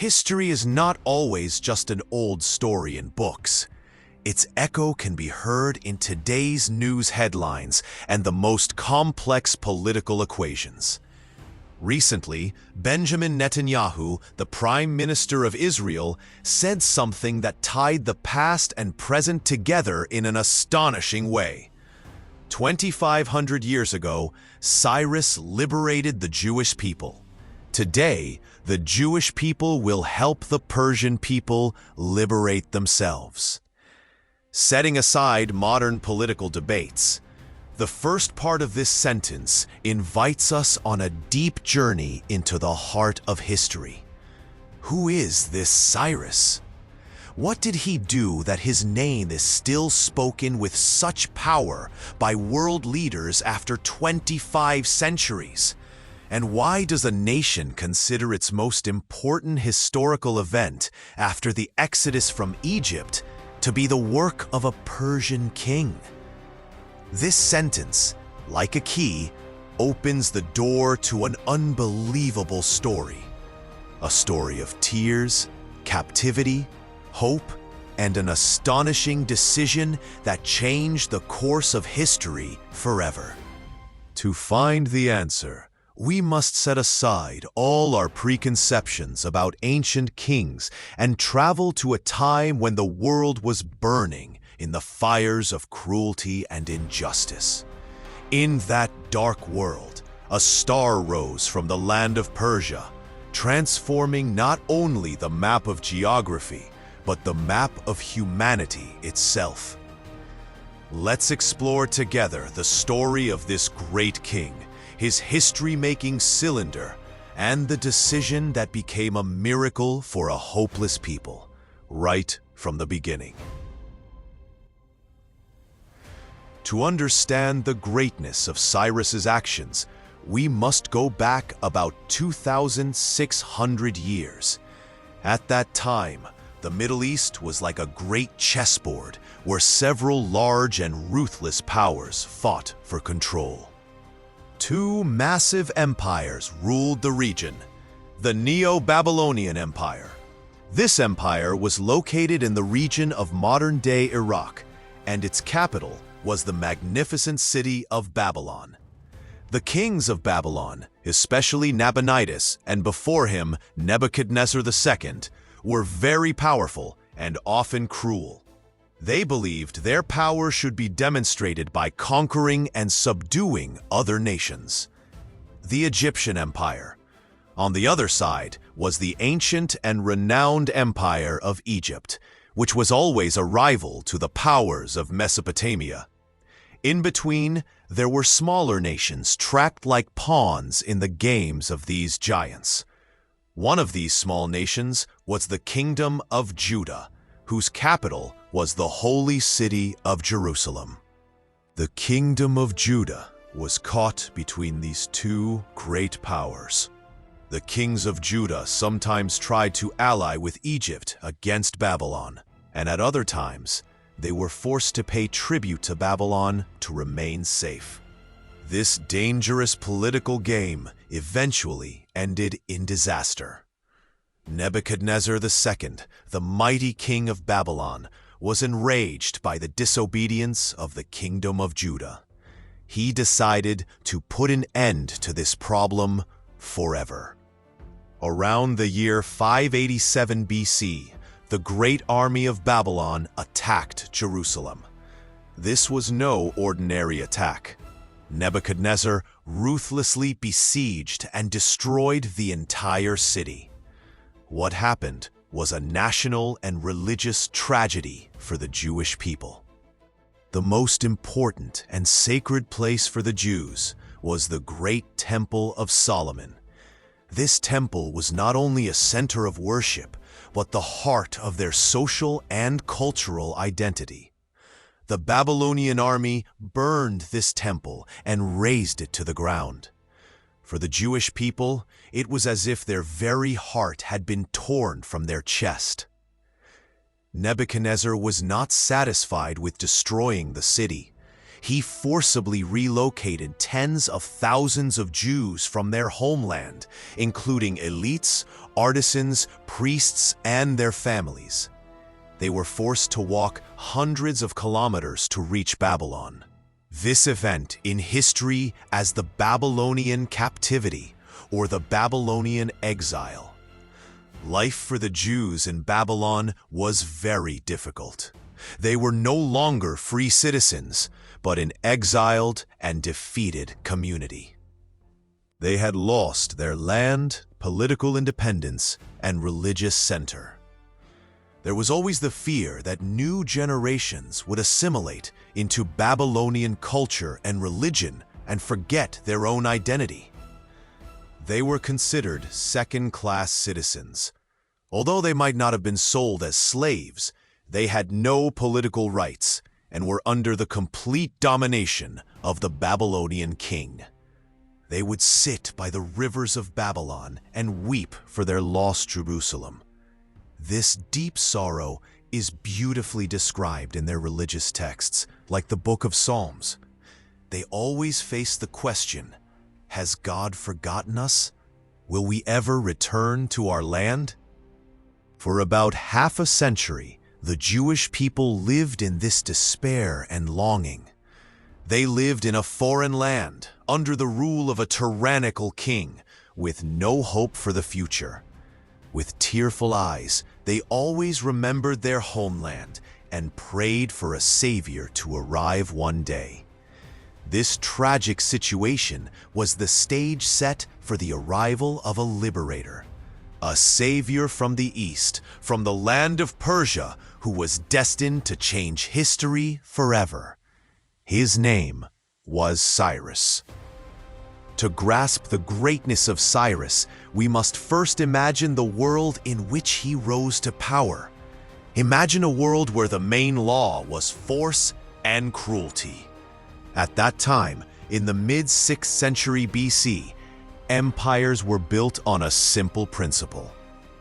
History is not always just an old story in books. Its echo can be heard in today's news headlines and the most complex political equations. Recently, Benjamin Netanyahu, the Prime Minister of Israel, said something that tied the past and present together in an astonishing way. 2,500 years ago, Cyrus liberated the Jewish people. Today, the Jewish people will help the Persian people liberate themselves. Setting aside modern political debates, the first part of this sentence invites us on a deep journey into the heart of history. Who is this Cyrus? What did he do that his name is still spoken with such power by world leaders after 25 centuries? And why does a nation consider its most important historical event after the Exodus from Egypt to be the work of a Persian king? This sentence, like a key, opens the door to an unbelievable story. A story of tears, captivity, hope, and an astonishing decision that changed the course of history forever. To find the answer, we must set aside all our preconceptions about ancient kings and travel to a time when the world was burning in the fires of cruelty and injustice. In that dark world, a star rose from the land of Persia, transforming not only the map of geography, but the map of humanity itself. Let's explore together the story of this great king, his history-making cylinder, and the decision that became a miracle for a hopeless people, right from the beginning. To understand the greatness of Cyrus's actions, we must go back about 2,600 years. At that time, the Middle East was like a great chessboard where several large and ruthless powers fought for control. Two massive empires ruled the region: the Neo-Babylonian Empire. This empire was located in the region of modern-day Iraq, and its capital was the magnificent city of Babylon. The kings of Babylon, especially Nabonidus and before him Nebuchadnezzar II, were very powerful and often cruel. They believed their power should be demonstrated by conquering and subduing other nations. The Egyptian Empire. On the other side was the ancient and renowned Empire of Egypt, which was always a rival to the powers of Mesopotamia. In between, there were smaller nations tracked like pawns in the games of these giants. One of these small nations was the Kingdom of Judah, whose capital was the holy city of Jerusalem. The Kingdom of Judah was caught between these two great powers. The kings of Judah sometimes tried to ally with Egypt against Babylon, and at other times, they were forced to pay tribute to Babylon to remain safe. This dangerous political game eventually ended in disaster. Nebuchadnezzar II, the mighty king of Babylon, was enraged by the disobedience of the Kingdom of Judah. He decided to put an end to this problem forever. Around the year 587 BC, the great army of Babylon attacked Jerusalem. This was no ordinary attack. Nebuchadnezzar ruthlessly besieged and destroyed the entire city. What happened was a national and religious tragedy for the Jewish people. The most important and sacred place for the Jews was the great Temple of Solomon. This temple was not only a center of worship, but the heart of their social and cultural identity. The Babylonian army burned this temple and razed it to the ground. For the Jewish people, it was as if their very heart had been torn from their chest. Nebuchadnezzar was not satisfied with destroying the city. he forcibly relocated tens of thousands of Jews from their homeland, including elites, artisans, priests, and their families. They were forced to walk hundreds of kilometers to reach Babylon. This event in history as the Babylonian Captivity, or the Babylonian exile. Life for the Jews in Babylon was very difficult. They were no longer free citizens, but an exiled and defeated community. They had lost their land, political independence, and religious center. There was always the fear that new generations would assimilate into Babylonian culture and religion and forget their own identity. They were considered second-class citizens. Although they might not have been sold as slaves, they had no political rights and were under the complete domination of the Babylonian king. They would sit by the rivers of Babylon and weep for their lost Jerusalem. This deep sorrow is beautifully described in their religious texts, like the Book of Psalms. They always face the question, has God forgotten us? Will we ever return to our land? For about half a century, the Jewish people lived in this despair and longing. They lived in a foreign land, under the rule of a tyrannical king, with no hope for the future. With tearful eyes, they always remembered their homeland and prayed for a savior to arrive one day. This tragic situation was the stage set for the arrival of a liberator, a savior from the east, from the land of Persia, who was destined to change history forever. His name was Cyrus. To grasp the greatness of Cyrus, we must first imagine the world in which he rose to power. Imagine a world where the main law was force and cruelty. At that time, in the mid-6th century BC, empires were built on a simple principle: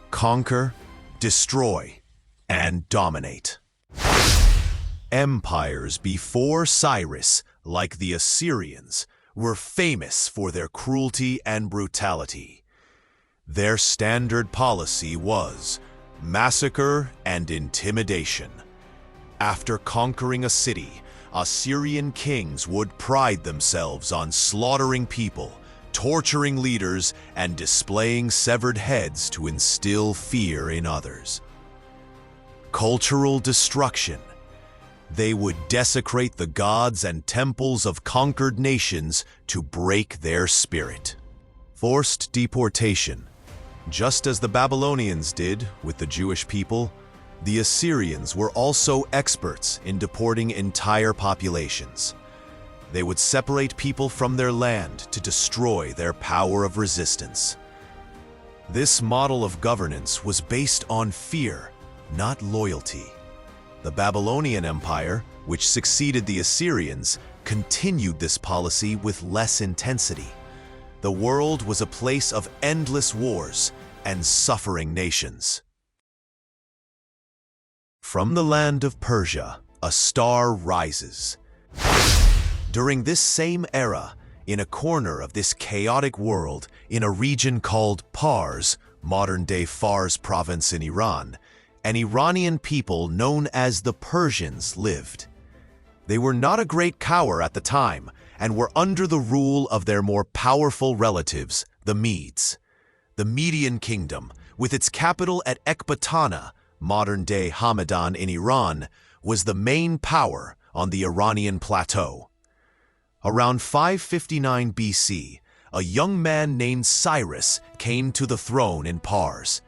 conquer, destroy, and dominate. Empires before Cyrus, like the Assyrians, were famous for their cruelty and brutality. Their standard policy was massacre and intimidation. After conquering a city, Assyrian kings would pride themselves on slaughtering people, torturing leaders, and displaying severed heads to instill fear in others. Cultural destruction. They would desecrate the gods and temples of conquered nations to break their spirit. Forced deportation. Just as the Babylonians did with the Jewish people, the Assyrians were also experts in deporting entire populations. They would separate people from their land to destroy their power of resistance. This model of governance was based on fear, not loyalty. The Babylonian Empire, which succeeded the Assyrians, continued this policy with less intensity. The world was a place of endless wars and suffering nations. From the land of Persia, a star rises. During this same era, in a corner of this chaotic world, in a region called Pars, modern-day Fars province in Iran, an Iranian people known as the Persians lived. They were not a great power at the time and were under the rule of their more powerful relatives, the Medes. The Median Kingdom, with its capital at Ecbatana, modern-day Hamadan in Iran, was the main power on the Iranian plateau. Around 559 BC, a young man named Cyrus came to the throne in Pars.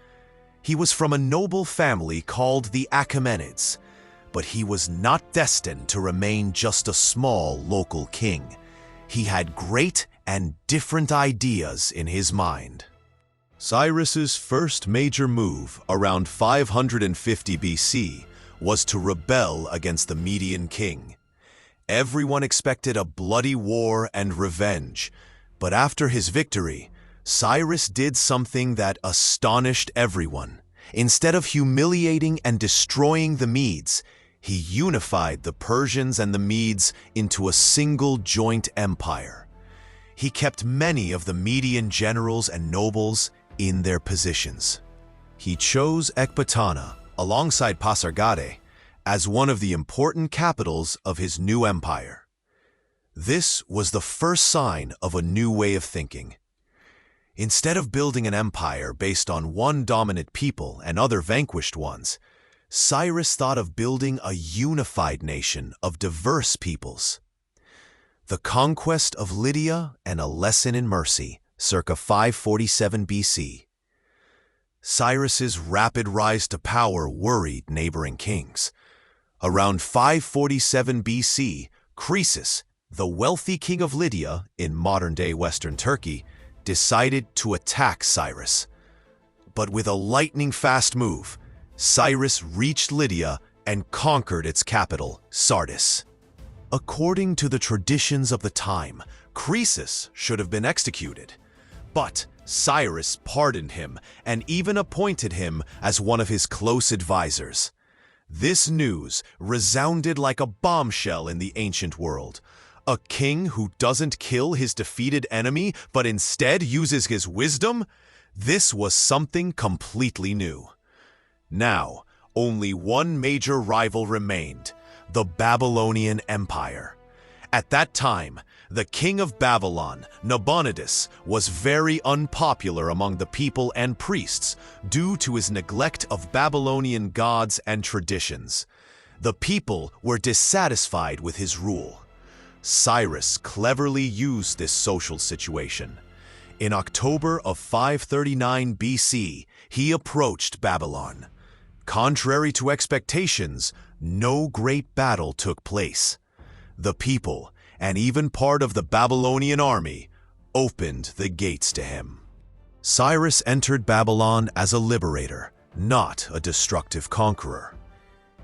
He was from a noble family called the Achaemenids, but he was not destined to remain just a small local king. He had great and different ideas in his mind. Cyrus's first major move around 550 BC was to rebel against the Median king. Everyone expected a bloody war and revenge, but after his victory, Cyrus did something that astonished everyone. Instead of humiliating and destroying the Medes, He unified the Persians and the Medes into a single joint empire. He kept many of the Median generals and nobles in their positions. He chose Ecbatana, alongside Pasargadae, as one of the important capitals of his new empire. This was the first sign of a new way of thinking. Instead of building an empire based on one dominant people and other vanquished ones, Cyrus thought of building a unified nation of diverse peoples. The conquest of Lydia and a lesson in mercy, circa 547 BC. Cyrus's rapid rise to power worried neighboring kings. Around 547 BC, Croesus, the wealthy king of Lydia in modern-day Western Turkey, decided to attack Cyrus. But with a lightning-fast move, Cyrus reached Lydia and conquered its capital, Sardis. According to the traditions of the time, Croesus should have been executed. But Cyrus pardoned him and even appointed him as one of his close advisors. This news resounded like a bombshell in the ancient world. A king who doesn't kill his defeated enemy but instead uses his wisdom? This was something completely new. Now, only one major rival remained, the Babylonian Empire. At that time, the king of Babylon, Nabonidus, was very unpopular among the people and priests due to his neglect of Babylonian gods and traditions. The people were dissatisfied with his rule. Cyrus cleverly used this social situation. In October of 539 BC, he approached Babylon. Contrary to expectations, no great battle took place. The people, and even part of the Babylonian army, opened the gates to him. Cyrus entered Babylon as a liberator, not a destructive conqueror.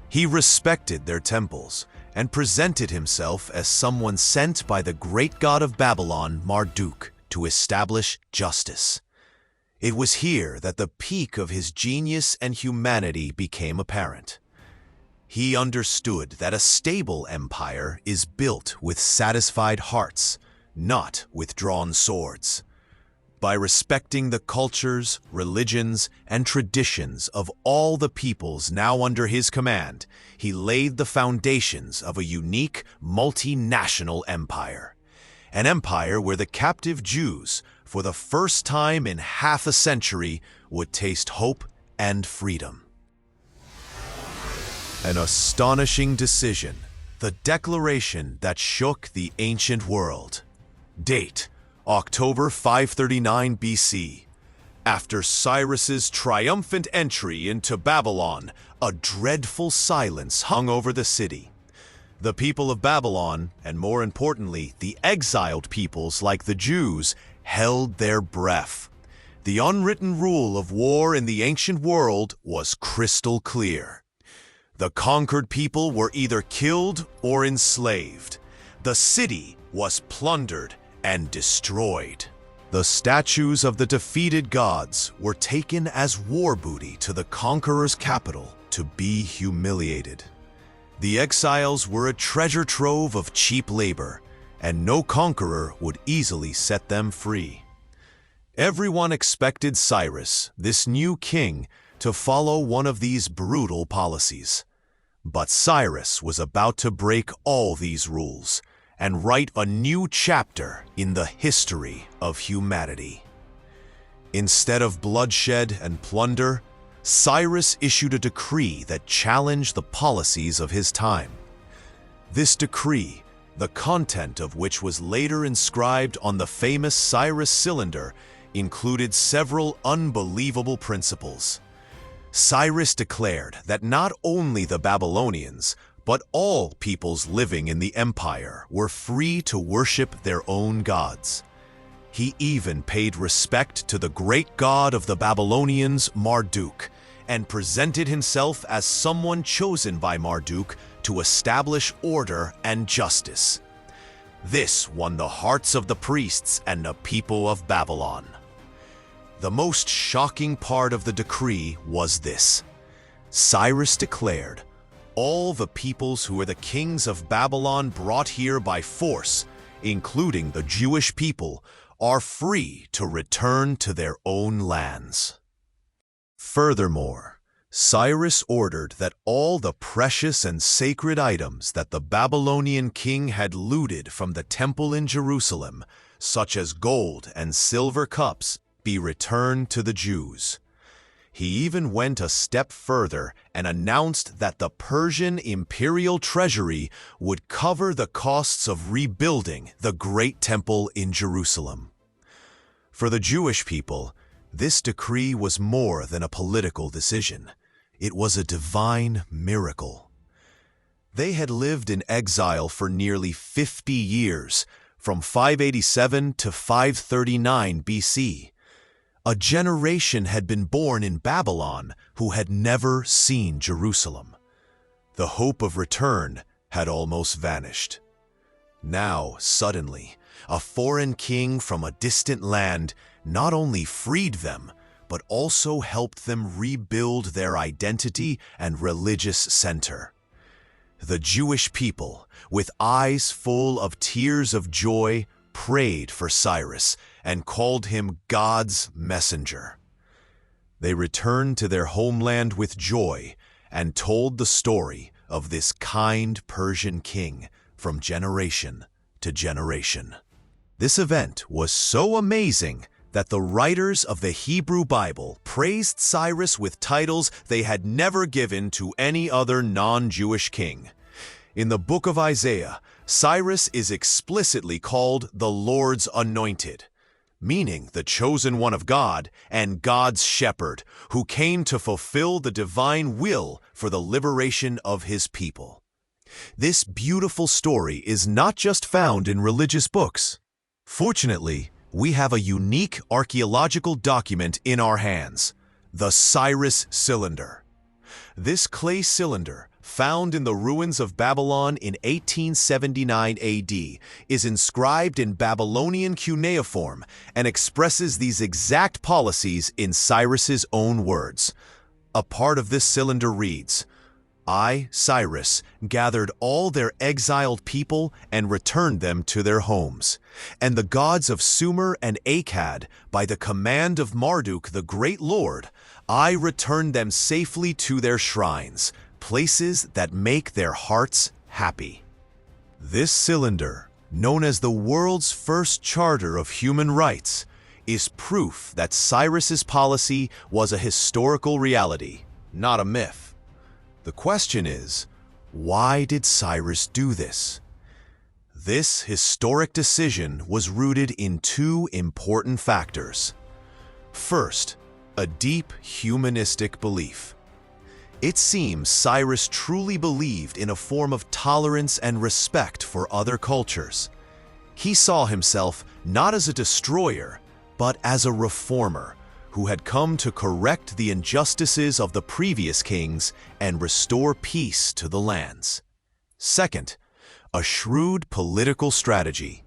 He respected their temples and presented himself as someone sent by the great god of Babylon, Marduk, to establish justice. It was here that the peak of his genius and humanity became apparent. He understood that a stable empire is built with satisfied hearts, not with drawn swords. By respecting the cultures, religions, and traditions of all the peoples now under his command, he laid the foundations of a unique, multinational empire. An empire where the captive Jews, for the first time in half a century, would taste hope and freedom. An astonishing decision, the declaration that shook the ancient world. Date: October 539 BC. After Cyrus's triumphant entry into Babylon, a dreadful silence hung over the city. The people of Babylon, and more importantly, the exiled peoples like the Jews, held their breath. The unwritten rule of war in the ancient world was crystal clear. The conquered people were either killed or enslaved. The city was plundered and destroyed. The statues of the defeated gods were taken as war booty to the conqueror's capital to be humiliated. The exiles were a treasure trove of cheap labor, and no conqueror would easily set them free. Everyone expected Cyrus, this new king, to follow one of these brutal policies. But Cyrus was about to break all these rules and write a new chapter in the history of humanity. Instead of bloodshed and plunder, Cyrus issued a decree that challenged the policies of his time. This decree, the content of which was later inscribed on the famous Cyrus cylinder, included several unbelievable principles. Cyrus declared that not only the Babylonians, but all peoples living in the empire were free to worship their own gods. He even paid respect to the great god of the Babylonians, Marduk, and presented himself as someone chosen by Marduk to establish order and justice. This won the hearts of the priests and the people of Babylon. The most shocking part of the decree was this: Cyrus declared, all the peoples who were the kings of Babylon brought here by force, including the Jewish people, are free to return to their own lands. Furthermore, Cyrus ordered that all the precious and sacred items that the Babylonian king had looted from the temple in Jerusalem, such as gold and silver cups, be returned to the Jews. He even went a step further and announced that the Persian imperial treasury would cover the costs of rebuilding the Great Temple in Jerusalem. For the Jewish people, this decree was more than a political decision. It was a divine miracle. They had lived in exile for nearly 50 years, from 587 to 539 BC. A generation had been born in Babylon who had never seen Jerusalem. The hope of return had almost vanished. Now, suddenly, a foreign king from a distant land not only freed them, but also helped them rebuild their identity and religious center. The Jewish people, with eyes full of tears of joy, prayed for Cyrus and called him God's messenger. They returned to their homeland with joy and told the story of this kind Persian king from generation to generation. This event was so amazing that the writers of the Hebrew Bible praised Cyrus with titles they had never given to any other non-Jewish king. In the book of Isaiah, Cyrus is explicitly called the Lord's anointed, meaning the chosen one of God and God's shepherd, who came to fulfill the divine will for the liberation of his people. This beautiful story is not just found in religious books. Fortunately, we have a unique archaeological document in our hands, the Cyrus cylinder. This clay cylinder, found in the ruins of Babylon in 1879 AD, is inscribed in Babylonian cuneiform and expresses these exact policies in Cyrus's own words. A part of this cylinder reads, "I, Cyrus, gathered all their exiled people and returned them to their homes. And the gods of Sumer and Akkad, by the command of Marduk the great lord, I returned them safely to their shrines, places that make their hearts happy." This cylinder, known as the world's first charter of human rights, is proof that Cyrus's policy was a historical reality, not a myth. The question is, why did Cyrus do this? This historic decision was rooted in two important factors. First, a deep humanistic belief. It seems Cyrus truly believed in a form of tolerance and respect for other cultures. He saw himself not as a destroyer, but as a reformer who had come to correct the injustices of the previous kings and restore peace to the lands. Second, a shrewd political strategy.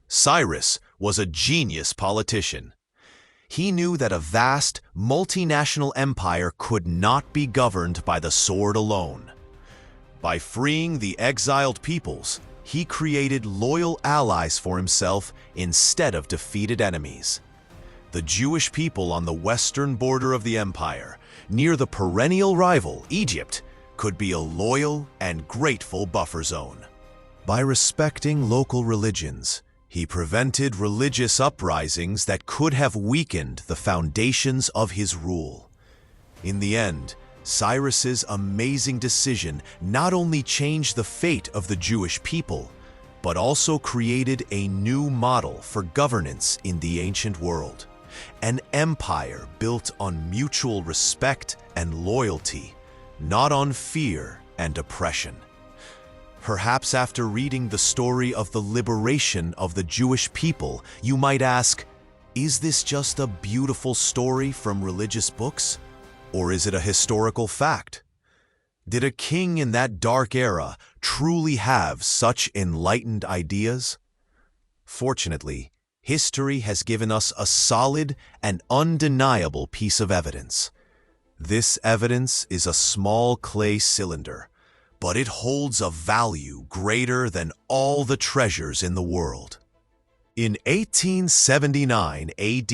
Cyrus was a genius politician. He knew that a vast, multinational empire could not be governed by the sword alone. By freeing the exiled peoples, he created loyal allies for himself instead of defeated enemies. The Jewish people on the western border of the empire, near the perennial rival, Egypt, could be a loyal and grateful buffer zone. By respecting local religions, he prevented religious uprisings that could have weakened the foundations of his rule. In the end, Cyrus's amazing decision not only changed the fate of the Jewish people, but also created a new model for governance in the ancient world. An empire built on mutual respect and loyalty, not on fear and oppression. Perhaps after reading the story of the liberation of the Jewish people, you might ask, is this just a beautiful story from religious books? Or is it a historical fact? Did a king in that dark era truly have such enlightened ideas? Fortunately, history has given us a solid and undeniable piece of evidence. This evidence is a small clay cylinder, but it holds a value greater than all the treasures in the world. In 1879 AD,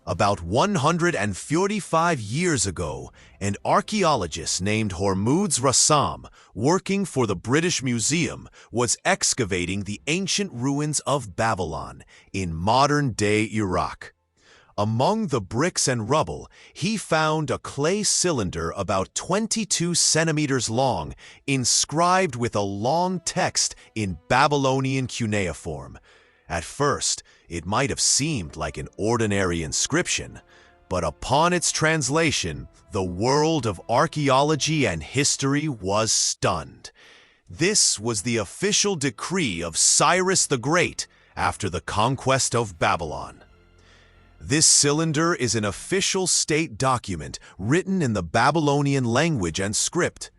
about 145 years ago, an archaeologist named Hormuz Rassam, working for the British Museum, was excavating the ancient ruins of Babylon in modern-day Iraq. Among the bricks and rubble, he found a clay cylinder about 22 centimeters long, inscribed with a long text in Babylonian cuneiform. At first, it might have seemed like an ordinary inscription, but upon its translation, the world of archaeology and history was stunned. This was the official decree of Cyrus the Great after the conquest of Babylon. This cylinder is an official state document written in the Babylonian language and script,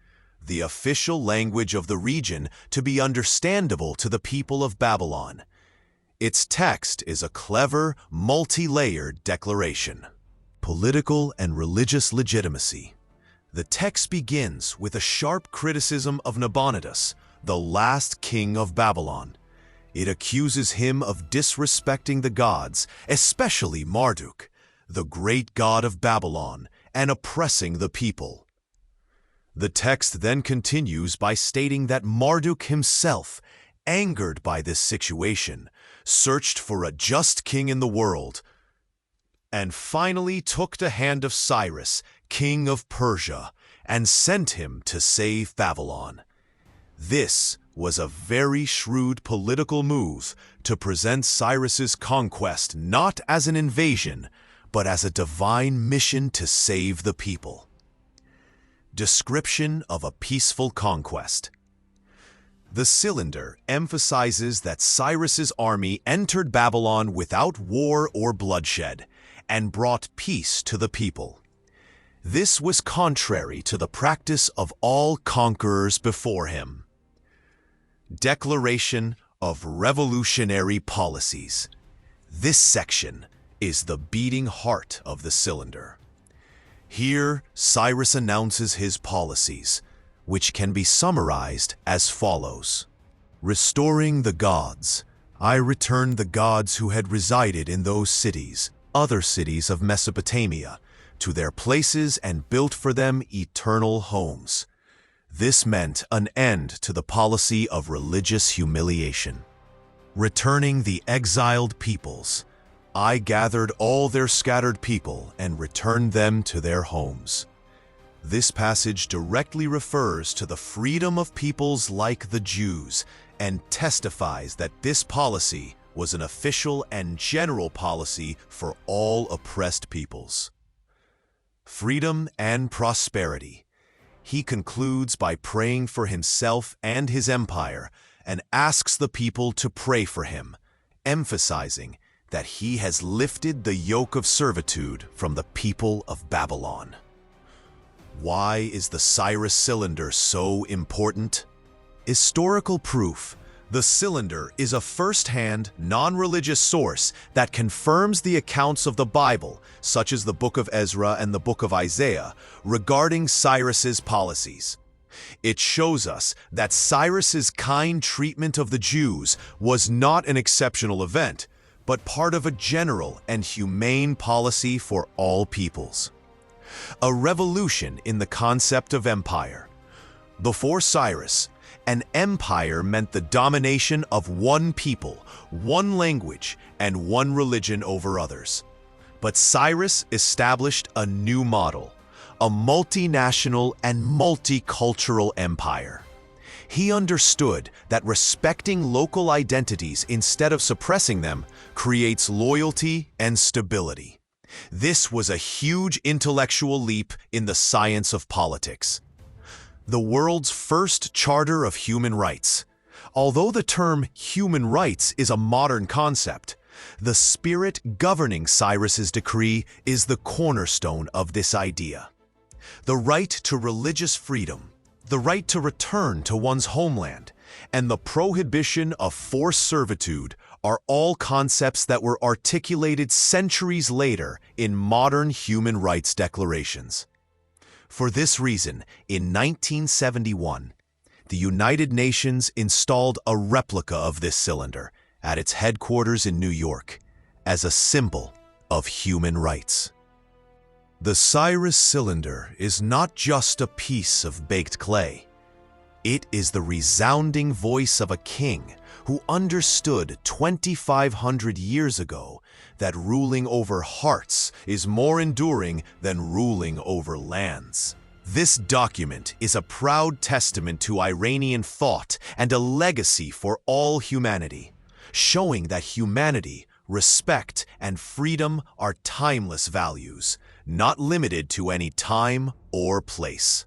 the official language of the region, to be understandable to the people of Babylon. Its text is a clever, multi-layered declaration. Political and religious legitimacy. The text begins with a sharp criticism of Nabonidus, the last king of Babylon. It accuses him of disrespecting the gods, especially Marduk, the great god of Babylon, and oppressing the people. The text then continues by stating that Marduk himself, angered by this situation, searched for a just king in the world, and finally took the hand of Cyrus, king of Persia, and sent him to save Babylon. This was a very shrewd political move to present Cyrus's conquest not as an invasion, but as a divine mission to save the people. Description of a peaceful conquest. The cylinder emphasizes that Cyrus's army entered Babylon without war or bloodshed and brought peace to the people. This was contrary to the practice of all conquerors before him. Declaration of revolutionary policies. This section is the beating heart of the cylinder. Here, Cyrus announces his policies, which can be summarized as follows. Restoring the gods. I returned the gods who had resided in those cities, other cities of Mesopotamia, to their places and built for them eternal homes. This meant an end to the policy of religious humiliation. Returning the exiled peoples. I gathered all their scattered people and returned them to their homes. This passage directly refers to the freedom of peoples like the Jews and testifies that this policy was an official and general policy for all oppressed peoples. Freedom and prosperity. He concludes by praying for himself and his empire and asks the people to pray for him, emphasizing that he has lifted the yoke of servitude from the people of Babylon. Why is the Cyrus cylinder so important? Historical proof. The cylinder is a first-hand, non-religious source that confirms the accounts of the Bible, such as the Book of Ezra and the Book of Isaiah, regarding Cyrus's policies. It shows us that Cyrus's kind treatment of the Jews was not an exceptional event, but part of a general and humane policy for all peoples. A revolution in the concept of empire. Before Cyrus, an empire meant the domination of one people, one language, and one religion over others. But Cyrus established a new model, a multinational and multicultural empire. He understood that respecting local identities instead of suppressing them creates loyalty and stability. This was a huge intellectual leap in the science of politics. The world's first Charter of Human Rights. Although the term human rights is a modern concept, the spirit governing Cyrus's decree is the cornerstone of this idea. The right to religious freedom, the right to return to one's homeland, and the prohibition of forced servitude are all concepts that were articulated centuries later in modern human rights declarations. For this reason, in 1971, the United Nations installed a replica of this cylinder at its headquarters in New York as a symbol of human rights. The Cyrus cylinder is not just a piece of baked clay. It is the resounding voice of a king who understood 2,500 years ago that ruling over hearts is more enduring than ruling over lands. This document is a proud testament to Iranian thought and a legacy for all humanity, showing that humanity, respect, and freedom are timeless values, not limited to any time or place.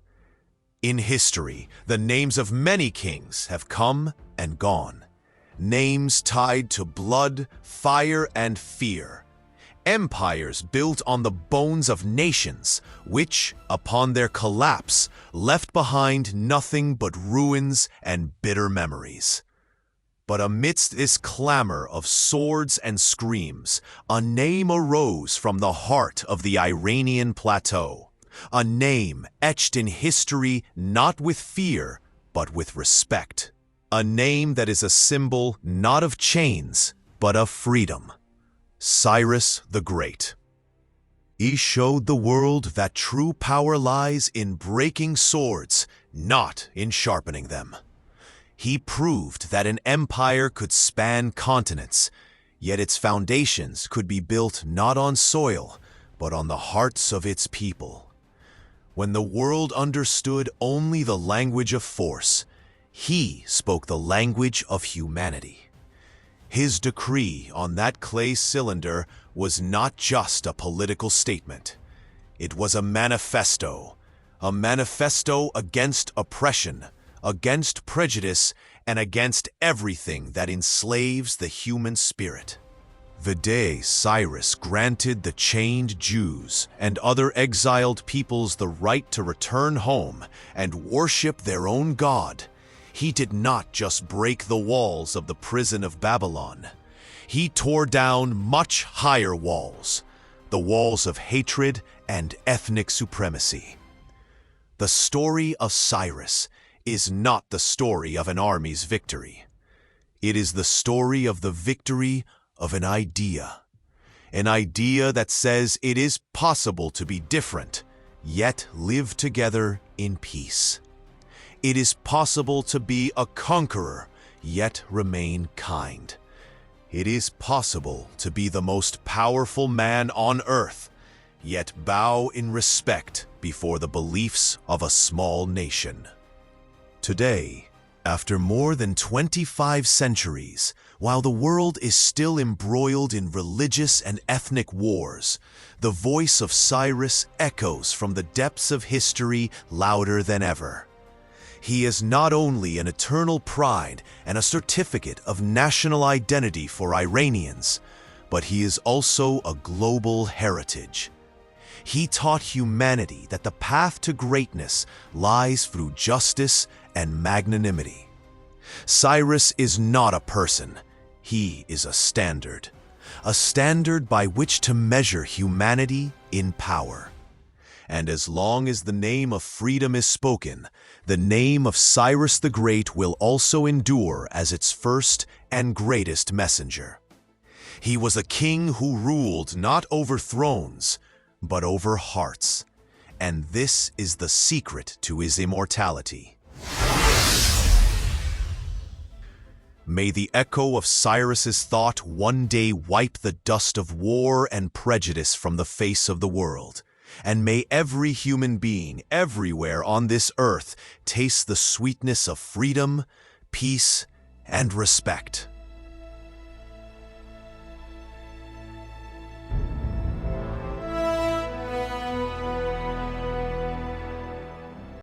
In history, the names of many kings have come and gone. Names tied to blood, fire, and fear. Empires built on the bones of nations, which, upon their collapse, left behind nothing but ruins and bitter memories. But amidst this clamor of swords and screams, a name arose from the heart of the Iranian plateau. A name etched in history not with fear, but with respect. A name that is a symbol not of chains, but of freedom. Cyrus the Great. He showed the world that true power lies in breaking swords, not in sharpening them. He proved that an empire could span continents, yet its foundations could be built not on soil, but on the hearts of its people. When the world understood only the language of force, he spoke the language of humanity. His decree on that clay cylinder was not just a political statement. It was a manifesto against oppression, against prejudice, and against everything that enslaves the human spirit. The day Cyrus granted the chained Jews and other exiled peoples the right to return home and worship their own God, he did not just break the walls of the prison of Babylon. He tore down much higher walls, the walls of hatred and ethnic supremacy. The story of Cyrus is not the story of an army's victory. It is the story of the victory of an idea that says it is possible to be different, yet live together in peace. It is possible to be a conqueror, yet remain kind. It is possible to be the most powerful man on earth, yet bow in respect before the beliefs of a small nation. Today, after more than 25 centuries, while the world is still embroiled in religious and ethnic wars, the voice of Cyrus echoes from the depths of history louder than ever. He is not only an eternal pride and a certificate of national identity for Iranians, but he is also a global heritage. He taught humanity that the path to greatness lies through justice and magnanimity. Cyrus is not a person, he is a standard by which to measure humanity in power. And as long as the name of freedom is spoken, the name of Cyrus the Great will also endure as its first and greatest messenger. He was a king who ruled not over thrones, but over hearts. And this is the secret to his immortality. May the echo of Cyrus's thought one day wipe the dust of war and prejudice from the face of the world. And may every human being everywhere on this earth taste the sweetness of freedom, peace, and respect.